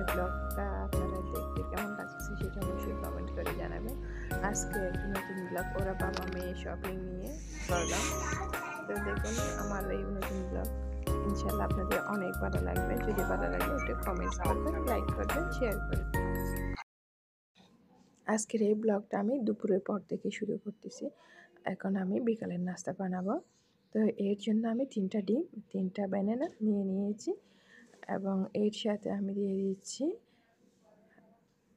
আজকের ব্লগটা আপনারা দেখতে কেমন লাগছে সেটা অবশ্যই কমেন্ট করে জানাবেন। আজকে একটি নতুন ব্লগ ওরা বাবা মেয়ে শপিং নিয়ে করলাম। তো দেখুন আমার এই নতুন ব্লগ ইনশাল্লাহ আপনাদের অনেক ভালো লাগবে। যদি ভালো লাগে একটু কমেন্টস করবেন, লাইক করবেন, শেয়ার করবেন। আজকের এই ব্লগটা আমি দুপুরের পর থেকে শুরু করতেছি। এখন আমি বিকালের নাস্তা বানাবো। তো এর জন্য আমি 3টা ডিম, 3টা ব্যানানা নিয়ে নিয়েছি এবং এর সাথে আমি দিয়ে দিচ্ছি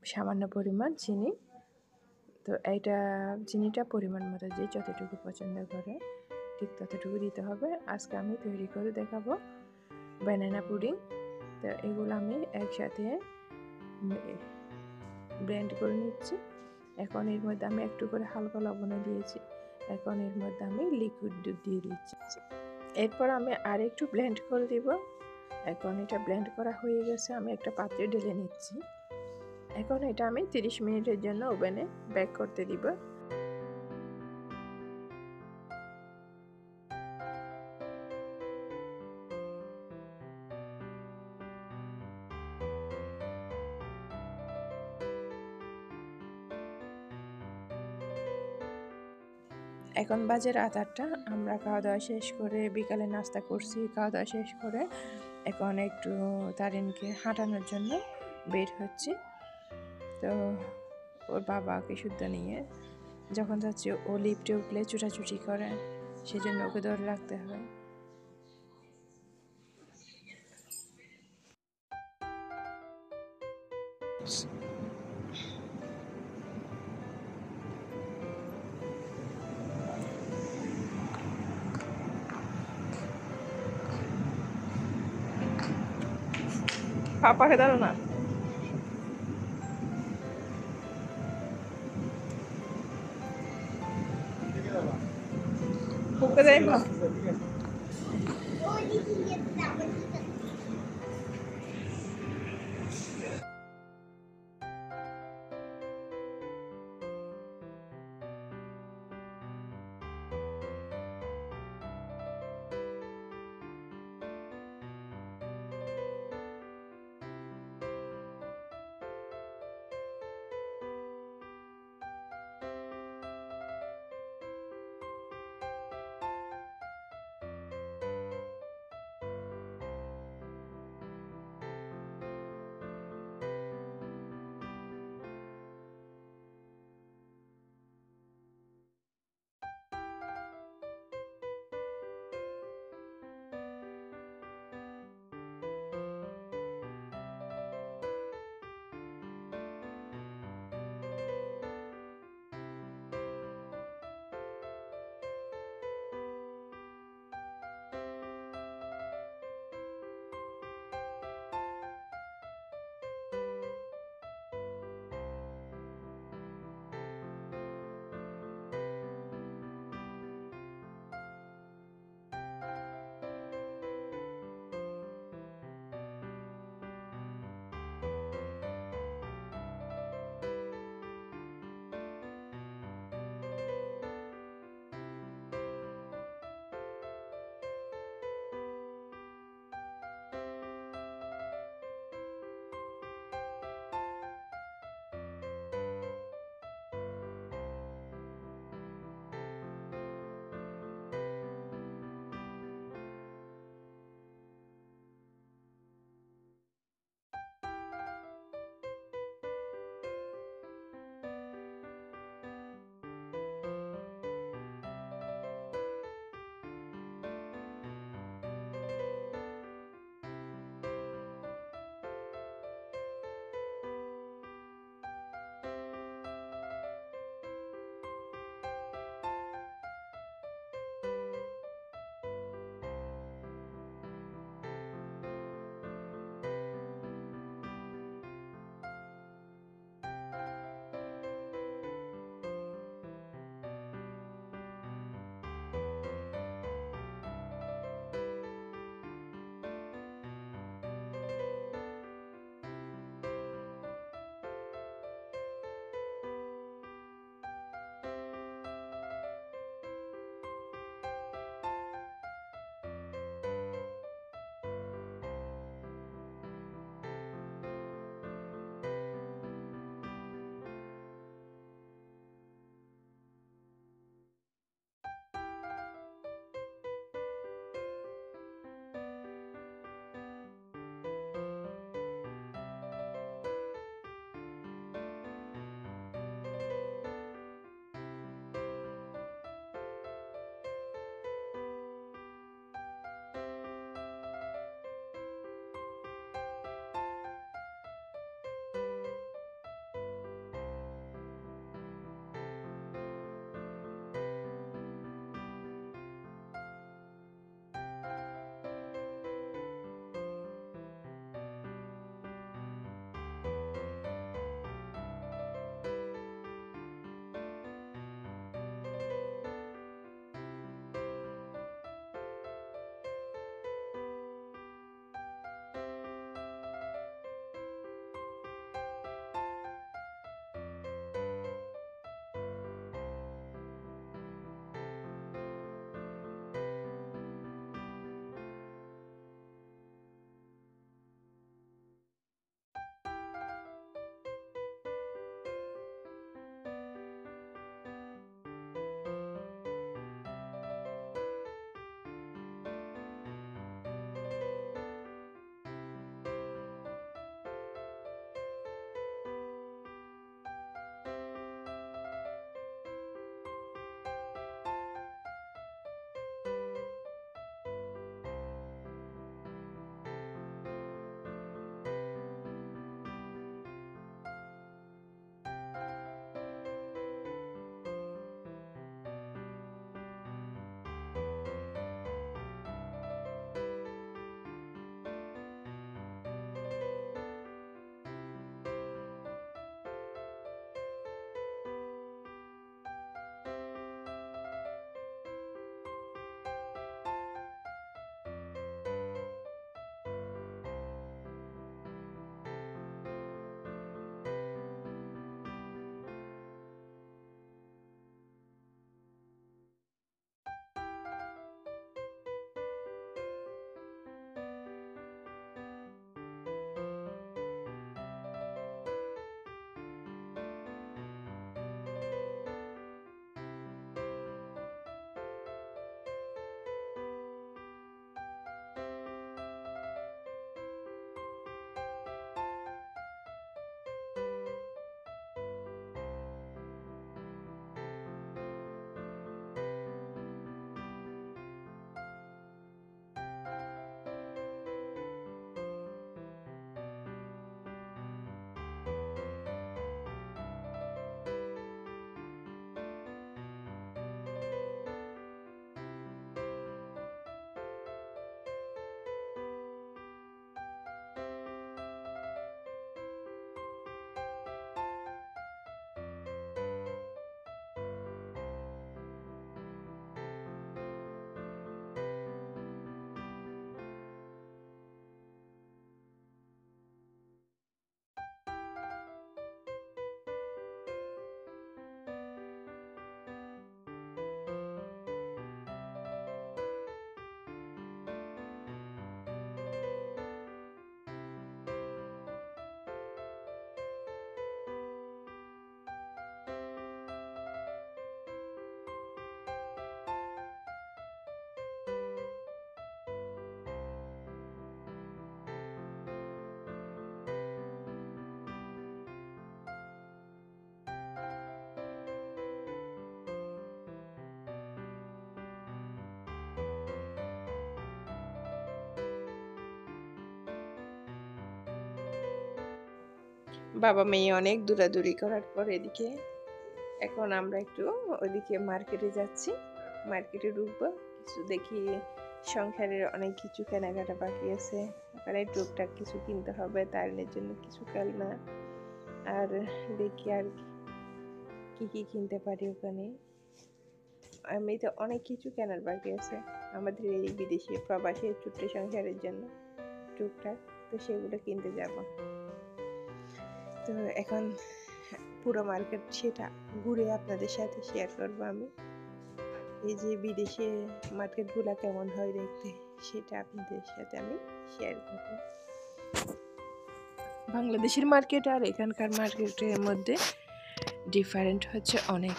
সামান্য পরিমাণ চিনি। তো এইটা চিনিটা পরিমাণ মতো যে যতটুকু পছন্দ করে ঠিক ততটুকু দিতে হবে। আজকে আমি তৈরি করে দেখাবো ব্যানানা পুডিং। তো এগুলো আমি একসাথে ব্লেন্ড করে নিচ্ছি। এখন এর মধ্যে আমি একটু করে হালকা লবণ দিয়েছি। এখন এর মধ্যে আমি লিকুইড দুধ দিয়ে দিচ্ছি। এরপর আমি আর একটু ব্লেন্ড করে দিব। এখন এটা ব্লেন্ড করা হয়ে গেছে, আমি একটা পাত্রে ঢেলে নিচ্ছি। এখন এটা আমি 30 মিনিটের জন্য ওভেনে বেক করতে দিব। এখন বাজে রাত 8টা। আমরা খাওয়া দাওয়া শেষ করে বিকালে নাস্তা করছি। খাওয়া দাওয়া শেষ করে এখন একটু তারিনকে হাঁটানোর জন্য বের হচ্ছি। তো ওর বাবাকে শুদ্ধ নিয়ে যখন যাচ্ছি ও লিফটে উঠলে ছুটাছুটি করে, সেজন্য ওকে ধরে রাখতে হয়। পাপাকে ধরো না। ওকে দেয় না। বাবা মেয়ে অনেক দৌড়াদৌড়ি করার পর এদিকে এখন আমরা একটু ওইদিকে মার্কেটে যাচ্ছি, মার্কেটে ঢুকবো। কিছু দেখি সংসারের অনেক কিছু কেনাকাটা বাকি আছে, ওখানে টুকটাক কিছু কিনতে হবে, তারিনের জন্য কিছু খেলনা, আর দেখি আর কি কি কিনতে পারি ওখানে। এমনিতে অনেক কিছু কেনার বাকি আছে আমাদের এই বিদেশি প্রবাসী ছোট্ট সংসারের জন্য টুকটাক, তো সেগুলো কিনতে যাব। তো এখন পুরো মার্কেট সেটা ঘুরে আপনাদের সাথে শেয়ার করব আমি। এই যে বিদেশে মার্কেটগুলো কেমন হয় দেখতে, সেটা আপনাদের সাথে আমি শেয়ার করব। বাংলাদেশের মার্কেট আর এখানকার মার্কেটের মধ্যে ডিফারেন্ট হচ্ছে অনেক।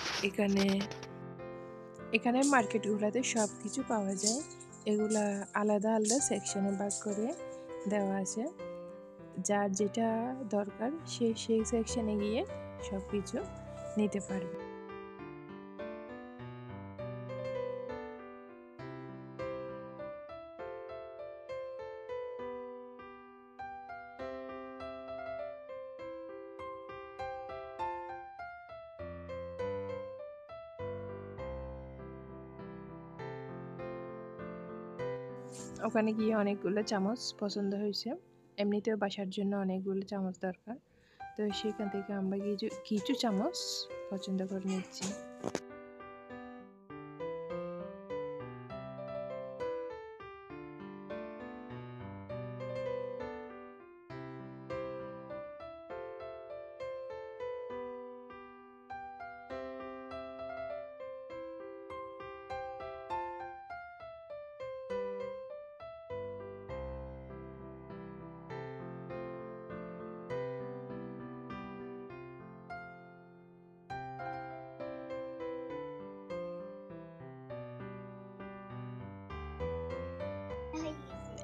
এখানে মার্কেটগুলোতে সব কিছু পাওয়া যায়, এগুলা আলাদা আলাদা সেকশনে ভাগ করে দেওয়া আছে। যার যেটা দরকার সেই সেকশনে গিয়ে সব কিছু নিতে পারবে। ওখানে গিয়ে অনেকগুলো চামচ পছন্দ হয়েছে, এমনিতেও বাসার জন্য অনেকগুলো চামচ দরকার, তো সেখান থেকে আমরা কিছু চামচ পছন্দ করে নিচ্ছি।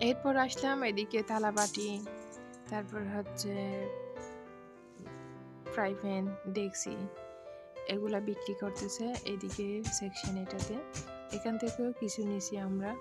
এরপর আসলাম এদিকে থালাবাটি, তারপর হচ্ছে ফ্রাই প্যান, ডেকচি, এগুলা বিক্রি করতেছে এদিকে সেকশন এটাতে। এখান থেকেও কিছু নিছি আমরা।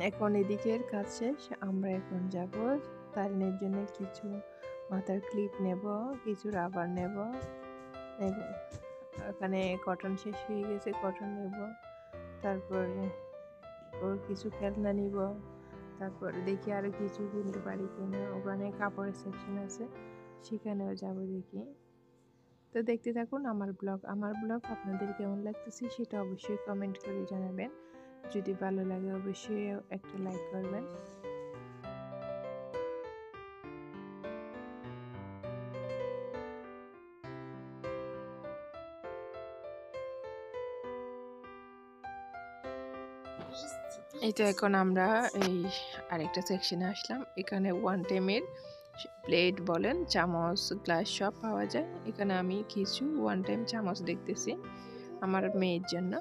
এখন এদিকের কাজ শেষ, আমরা এখন যাব তারিনের জন্য কিছু মাথার ক্লিপ নেব, কিছু রাবার নেব, ওখানে কটন শেষ হয়ে গেছে, কটন নেব, তারপরে ওর কিছু খেলনা নিব, তারপর দেখি আরো কিছু কিনতে পারি কিনা। ওখানে কাপড়ের সেকশন আছে, সেখানেও যাব দেখি। তো দেখতে থাকুন আমার ব্লগ আপনাদের কেমন লাগতেছে সেটা অবশ্যই কমেন্ট করে জানাবেন। যদি ভালো লাগে অবশ্যই একটা লাইক করবেন। এই তো এখন আমরা এই আরেকটা সেকশনে আসলাম। এখানে ওয়ান টাইমের প্লেট বলেন, চামচ, গ্লাস সব পাওয়া যায়। এখানে আমি কিছু ওয়ান টাইম চামচ দেখতেছি আমার মেয়ের জন্য।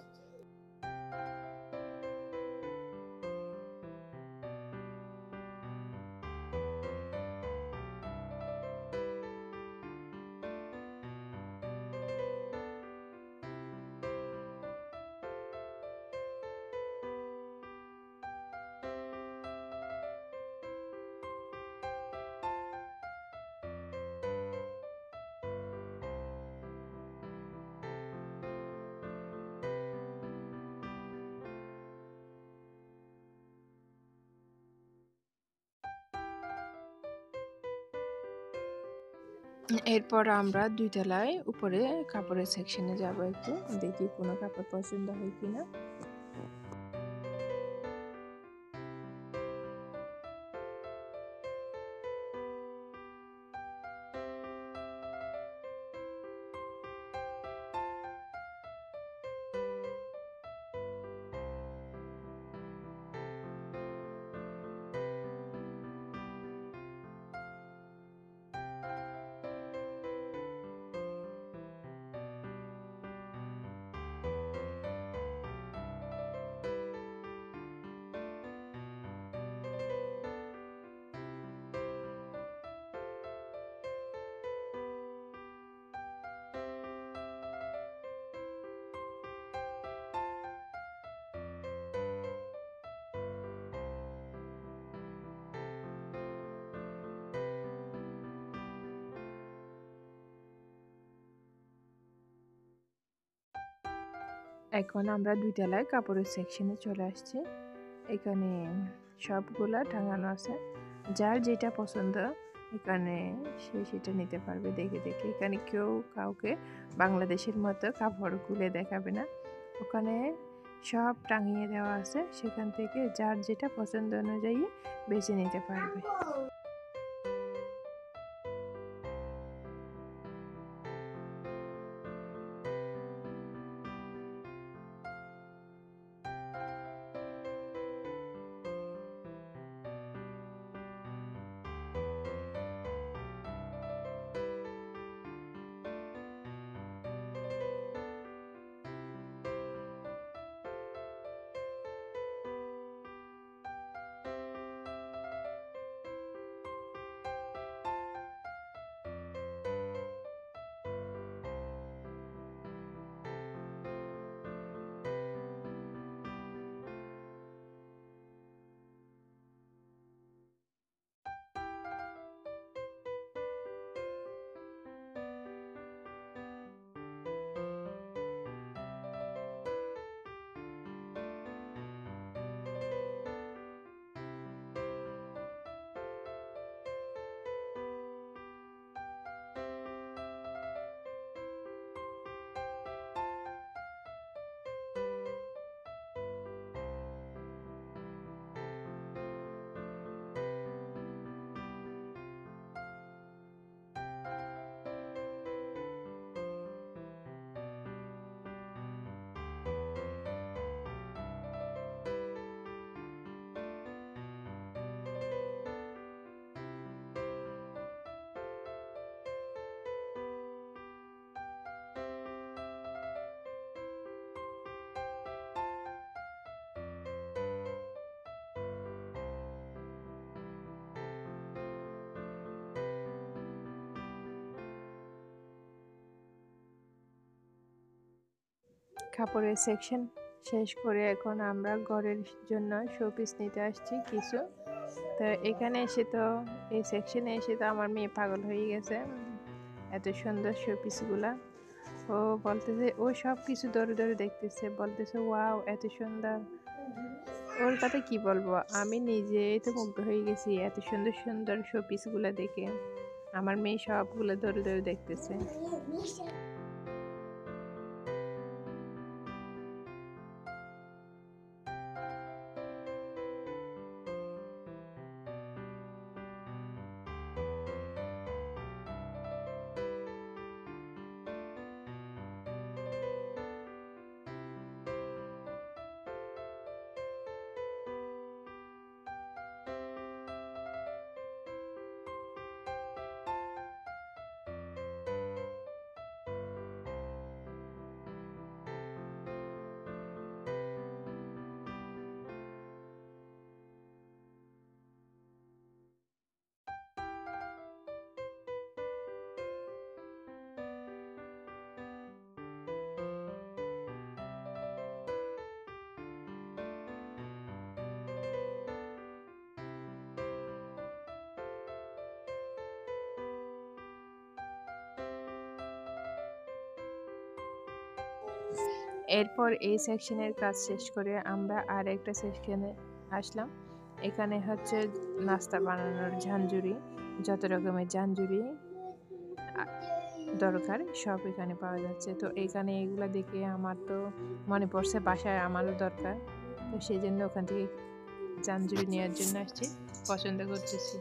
এরপর আমরা 2 তলায় উপরে কাপড়ের সেকশনে যাব, একটু দেখি কোনো কাপড় পছন্দ হয় কিনা। এখন আমরা 2 তলায় কাপড়ের সেকশনে চলে আসছি। এখানে সবগুলা টাঙানো আছে, যার যেটা পছন্দ এখানে সে সেটা নিতে পারবে দেখে দেখে। এখানে কেউ কাউকে বাংলাদেশের মতো কাপড় খুলে দেখাবে না, ওখানে সব টাঙিয়ে দেওয়া আছে, সেখান থেকে যার যেটা পছন্দ অনুযায়ী বেছে নিতে পারবে। কাপড়ের সেকশন শেষ করে এখন আমরা ঘরের জন্য শোপিস নিতে আসছি কিছু। তো এখানে এসে তো এই সেকশনে এসে তো আমার মেয়ে পাগল হয়ে গেছে, এত সুন্দর শোপিসগুলা। ও বলতেছে, ও সব কিছু ধরে ধরে দেখতেছে, বলতেছে ওয়াও এত সুন্দর। ওর কথা কি বলবো, আমি নিজেই তো মুগ্ধ হয়ে গেছি এত সুন্দর সুন্দর শোপিসগুলা দেখে। আমার মেয়ে সবগুলো ধরে ধরে দেখতেছে। এরপর এই সেকশনের কাজ শেষ করে আমরা আর একটা সেকশনে আসলাম। এখানে হচ্ছে নাস্তা বানানোর ঝাঞ্ঝুরি, যত রকমের ঝাঞ্ঝুরি দরকার সব এখানে পাওয়া যাচ্ছে। তো এখানে এগুলা দেখে আমার তো মনে পড়ছে বাসায় আমারও দরকার, তো সেই জন্য ওখান থেকে ঝাঞ্ঝুরি নেওয়ার জন্য আসছি, পছন্দ করতেছি।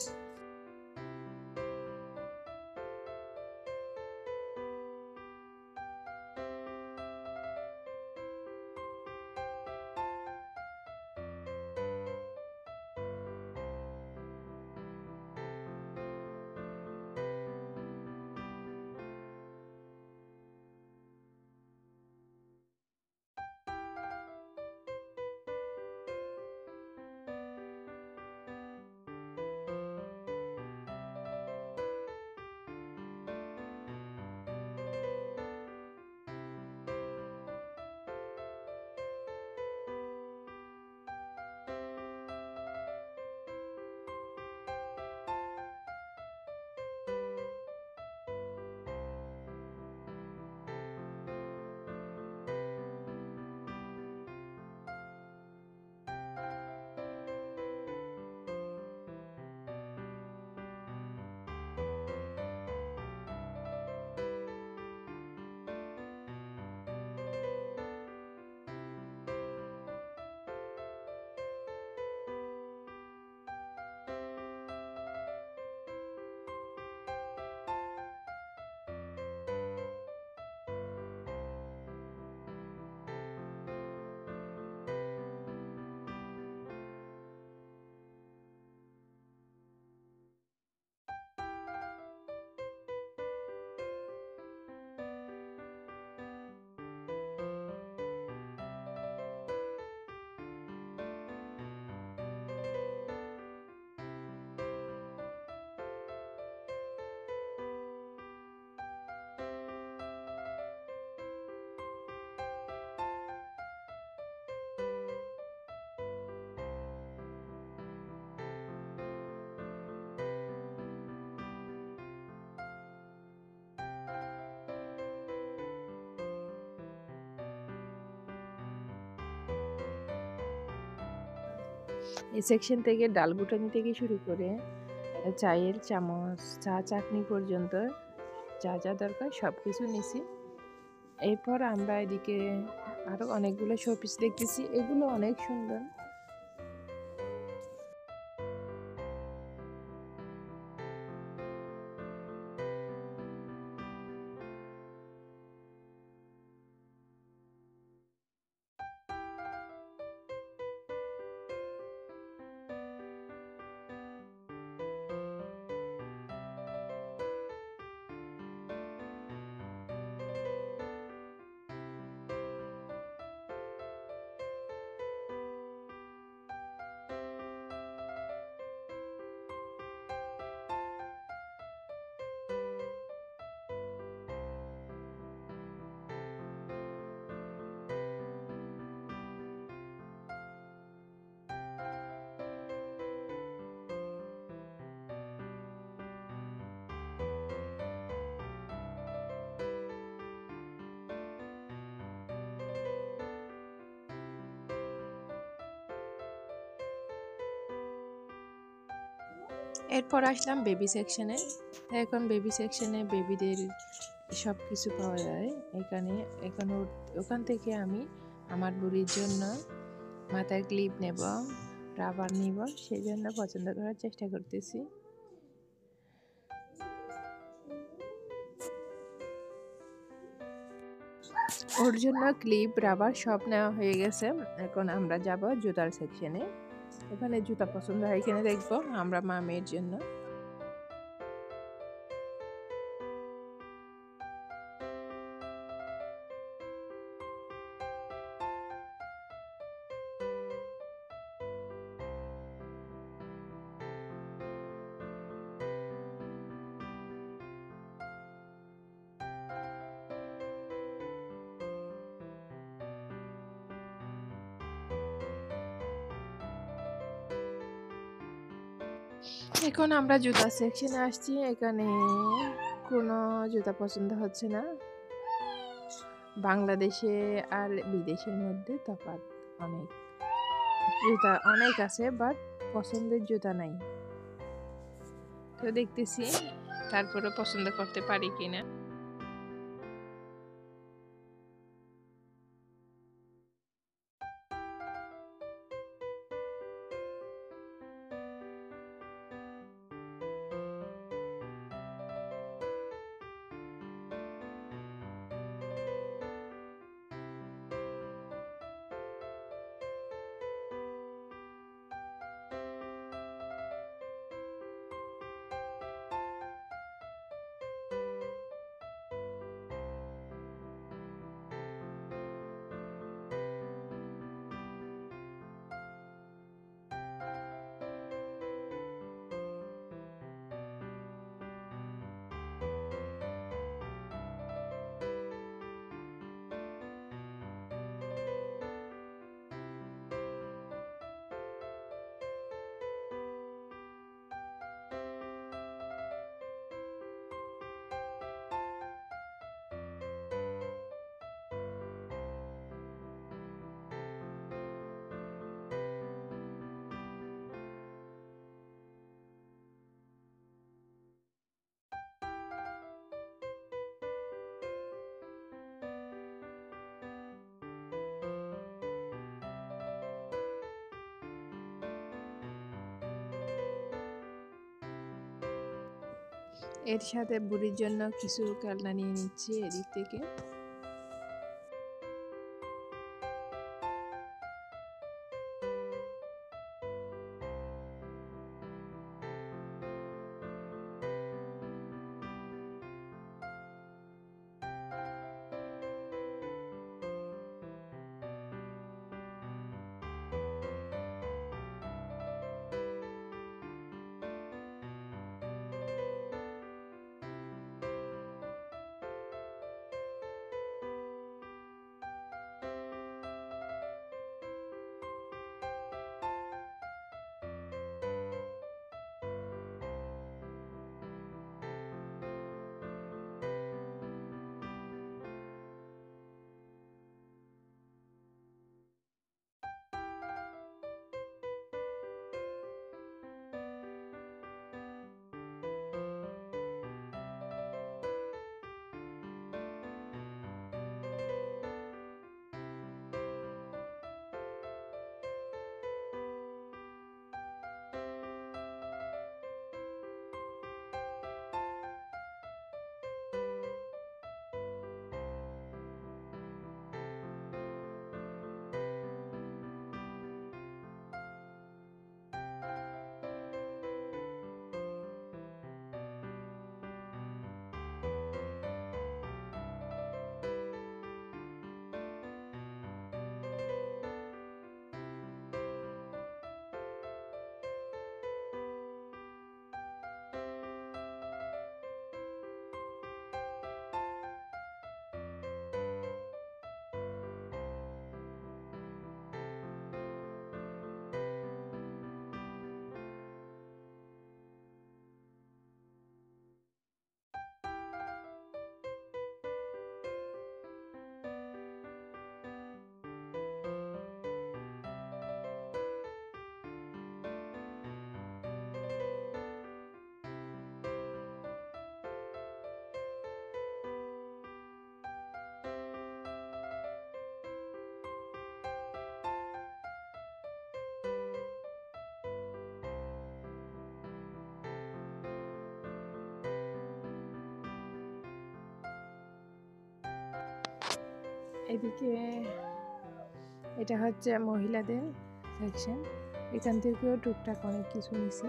এই সেকশন থেকে ডাল ঘুটানি থেকে শুরু করে চায়ের চামচ, চা চাটনি পর্যন্ত যা যা দরকার সব কিছু নিছি। এরপর আমরা এদিকে আরো অনেকগুলো শোপিস দেখতেছি, এগুলো অনেক সুন্দর। এরপর আসলাম বেবি সেকশনে। এখন বেবি সেকশনে বেবিদের সব কিছু পাওয়া যায় এখানে। এখন ওখান থেকে আমি আমার বুড়ির জন্য মাথায় ক্লিপ নেব, রাবার নিব, সেই জন্য পছন্দ করার চেষ্টা করতেছি। ওর জন্য ক্লিপ, রাবার সব নেওয়া হয়ে গেছে। এখন আমরা যাব জুতার সেকশনে। ওখানে জুতা পছন্দ হয় কিনা দেখবো আমরা মা মেয়ের জন্য। এখন আমরা জুতা সেকশনে আসছি। এখানে কোনো জুতা পছন্দ হচ্ছে না। বাংলাদেশে আর বিদেশের মধ্যে তফাৎ অনেক। জুতা অনেক আছে, বাট পছন্দের জুতা নাই। তো দেখতেছি তারপরে পছন্দ করতে পারি কিনা। এর সাথে বুড়ির জন্য কিছু খেলনা নিয়ে নিচ্ছি এদিক থেকে। এদিকে এটা হচ্ছে মহিলাদের সেকশন, এখান থেকেও টুকটাক অনেক কিছু নিছি।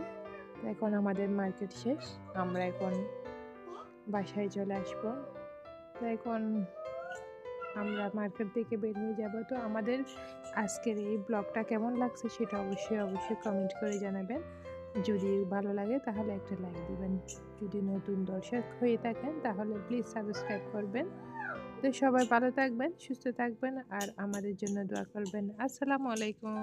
এখন আমাদের মার্কেট শেষ, আমরা এখন বাসায় চলে আসবো। তো এখন আমরা মার্কেট থেকে বের হয়ে যাব। তো আমাদের আজকের এই ব্লগটা কেমন লাগছে সেটা অবশ্যই কমেন্ট করে জানাবেন। যদি ভালো লাগে তাহলে একটা লাইক দিবেন, যদি নতুন দর্শক হয়ে থাকেন তাহলে প্লিজ সাবস্ক্রাইব করবেন। তো সবাই ভালো থাকবেন, সুস্থ থাকবেন আর আমাদের জন্য দোয়া করবেন। আসসালামু আলাইকুম।